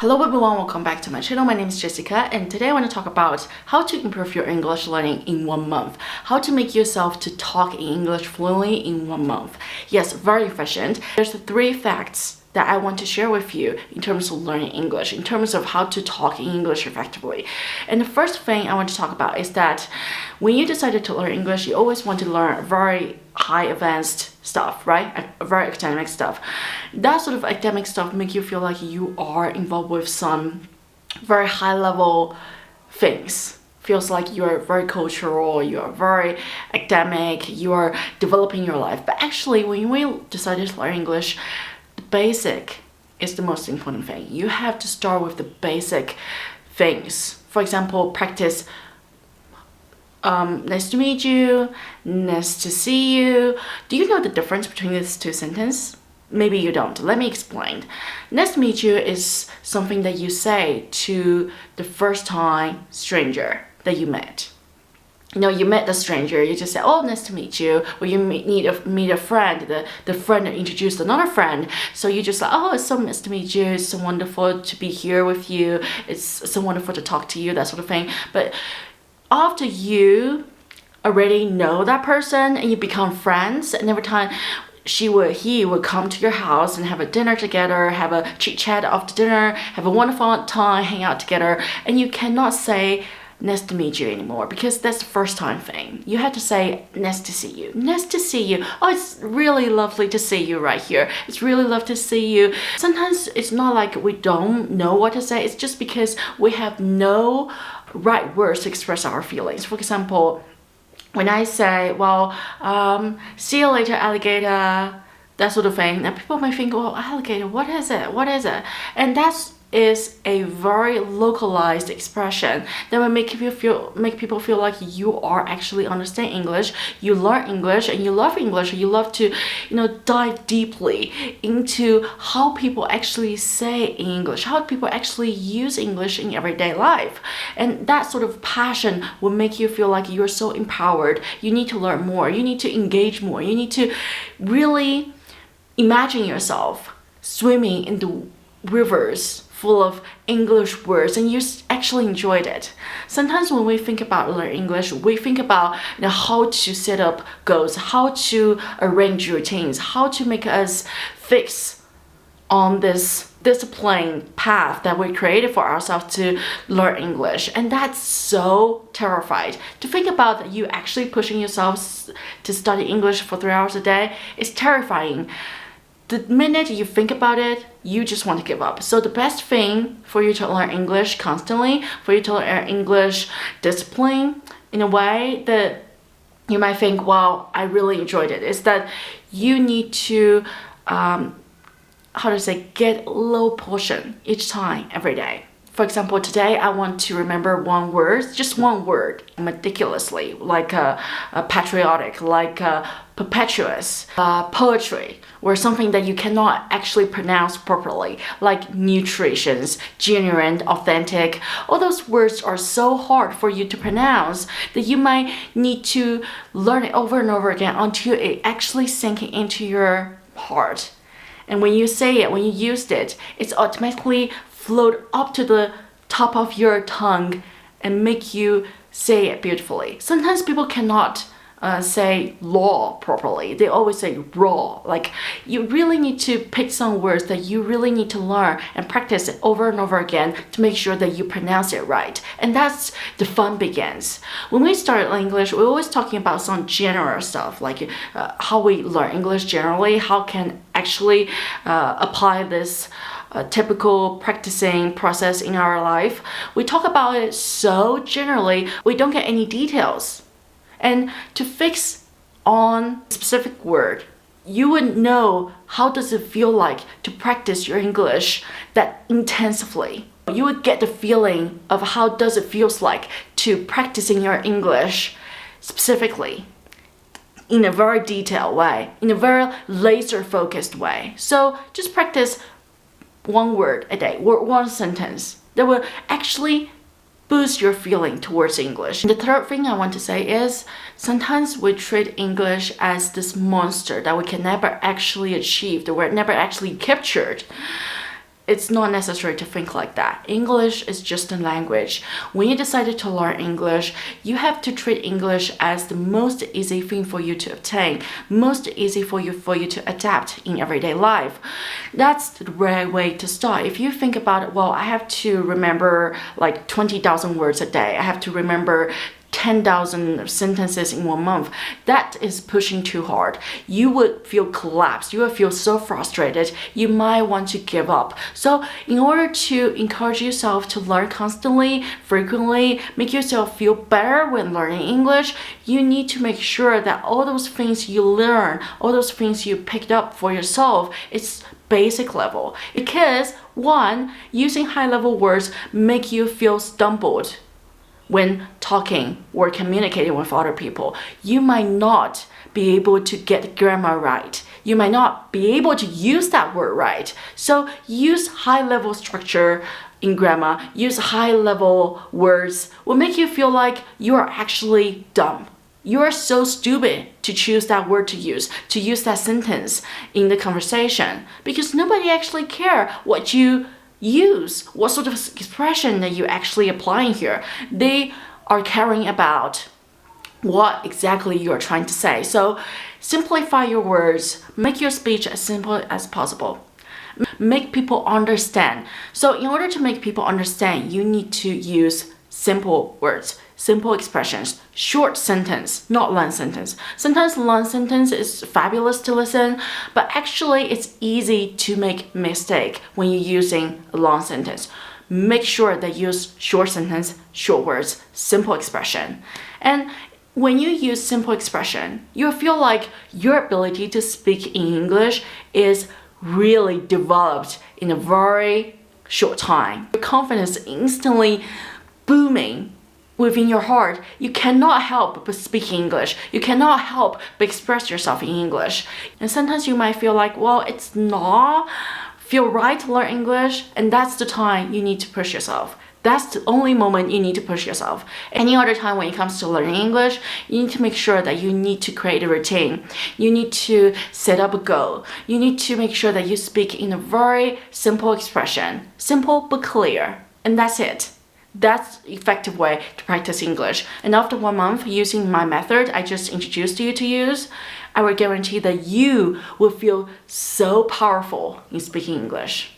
Hello everyone, welcome back to my channel. My name is Jessica and today I want to talk about how to improve your English learning in 1 month. How to make yourself to talk in English fluently in 1 month. Yes, very efficient. There's 3 facts that I want to share with you in terms of learning English, in terms of how to talk in English effectively. And the first thing I want to talk about is that when you decided to learn English, you always want to learn very high advanced stuff, right? Very academic stuff. That sort of academic stuff make you feel like you are involved with some very high level things. Feels like you're very cultural, you're very academic, you're developing your life. But actually, when we decided to learn English, the basic is the most important thing. You have to start with the basic things. For example, practice nice to meet you, nice to see you. Do you know the difference between these 2 sentences? Maybe you don't. Let me explain. Nice to meet you is something that you say to the first time stranger that you met. You know, you met the stranger, you just say, oh, nice to meet you. Or you meet a friend, the friend that introduced another friend. So you just like, oh, it's so nice to meet you. It's so wonderful to be here with you. It's so wonderful to talk to you, that sort of thing. But after you already know that person and you become friends, and every time he would come to your house and have a dinner together, have a chit chat after dinner, have a wonderful time, hang out together, and you cannot say nice to meet you anymore because that's the first time thing. You have to say nice to see you. Nice to see you. Oh, it's really lovely to see you right here. It's really lovely to see you. Sometimes it's not like we don't know what to say. It's just because we have no right words to express our feelings. For example, when I say, well, see you later, alligator, that sort of thing, and people might think, well, alligator, what is it? What is it? And that's is a very localized expression that will make people feel like you are actually understand English, you learn English, and you love English, and you love to, dive deeply into how people actually say English, how people actually use English in everyday life. And that sort of passion will make you feel like you're so empowered. You need to learn more, you need to engage more, you need to really imagine yourself swimming in the rivers full of English words, and you actually enjoyed it. Sometimes when we think about learning English, we think about how to set up goals, how to arrange routines, how to make us fix on this disciplined path that we created for ourselves to learn English. And that's so terrified. To think about that you actually pushing yourself to study English for 3 hours a day is terrifying. The minute you think about it, you just want to give up. So the best thing for you to learn English constantly, for you to learn English discipline in a way that you might think, wow, I really enjoyed it, is that you need to, get low portion each time, every day. For example, today I want to remember one word, just one word, meticulously, like patriotic, like perpetuous, poetry, or something that you cannot actually pronounce properly, like nutritious, genuine, authentic. All those words are so hard for you to pronounce that you might need to learn it over and over again until it actually sinks into your heart. And when you say it, when you used it, it's automatically float up to the top of your tongue and make you say it beautifully. Sometimes people cannot say law properly. They always say raw. Like, you really need to pick some words that you really need to learn and practice it over and over again to make sure that you pronounce it right. And that's the fun begins. When we start English, we're always talking about some general stuff, like how we learn English generally, how can actually apply this typical practicing process in our life. We talk about it so generally, we don't get any details. And to fix on a specific word, you would know how does it feel like to practice your English that intensively. You would get the feeling of how does it feels like to practicing your English specifically, in a very detailed way, in a very laser focused way. So just practice one word a day, or one sentence that will actually boost your feeling towards English. The third thing I want to say is sometimes we treat English as this monster that we can never actually achieve, that we're never actually captured. it's not necessary to think like that. English is just a language. When you decided to learn English, you have to treat English as the most easy thing for you to obtain, most easy for you to adapt in everyday life. That's the right way to start. If you think about it, well, I have to remember like 20,000 words a day. I have to remember 10,000 sentences in 1 month. That is pushing too hard. You would feel collapsed. You would feel so frustrated. You might want to give up. So in order to encourage yourself to learn constantly, frequently, make yourself feel better when learning English, you need to make sure that all those things you learn, all those things you picked up for yourself, it's basic level. Because one, using high level words make you feel stumbled when talking or communicating with other people. You might not be able to get grammar right. You might not be able to use that word right. So use high-level structure in grammar, use high-level words will make you feel like you are actually dumb. You are so stupid to choose that word to use that sentence in the conversation, because nobody actually care what you use, what sort of expression that you actually applying here. They are caring about what exactly you are trying to say. So simplify your words, make your speech as simple as possible. Make people understand. So in order to make people understand, you need to use simple words, simple expressions, short sentence, not long sentence. Sometimes long sentence is fabulous to listen, but actually it's easy to make mistake when you're using a long sentence. Make sure that you use short sentence, short words, simple expression. And when you use simple expression, you feel like your ability to speak in English is really developed in a very short time. Your confidence instantly booming within your heart. You cannot help but speak English. You cannot help but express yourself in English. And sometimes you might feel like, well, it's not feel right to learn English, and that's the time you need to push yourself. That's the only moment you need to push yourself. Any other time when it comes to learning English, you need to make sure that you need to create a routine. You need to set up a goal. You need to make sure that you speak in a very simple expression. Simple but clear. And that's it. That's the effective way to practice English. And after 1 month using my method I just introduced you to use, I will guarantee that you will feel so powerful in speaking English.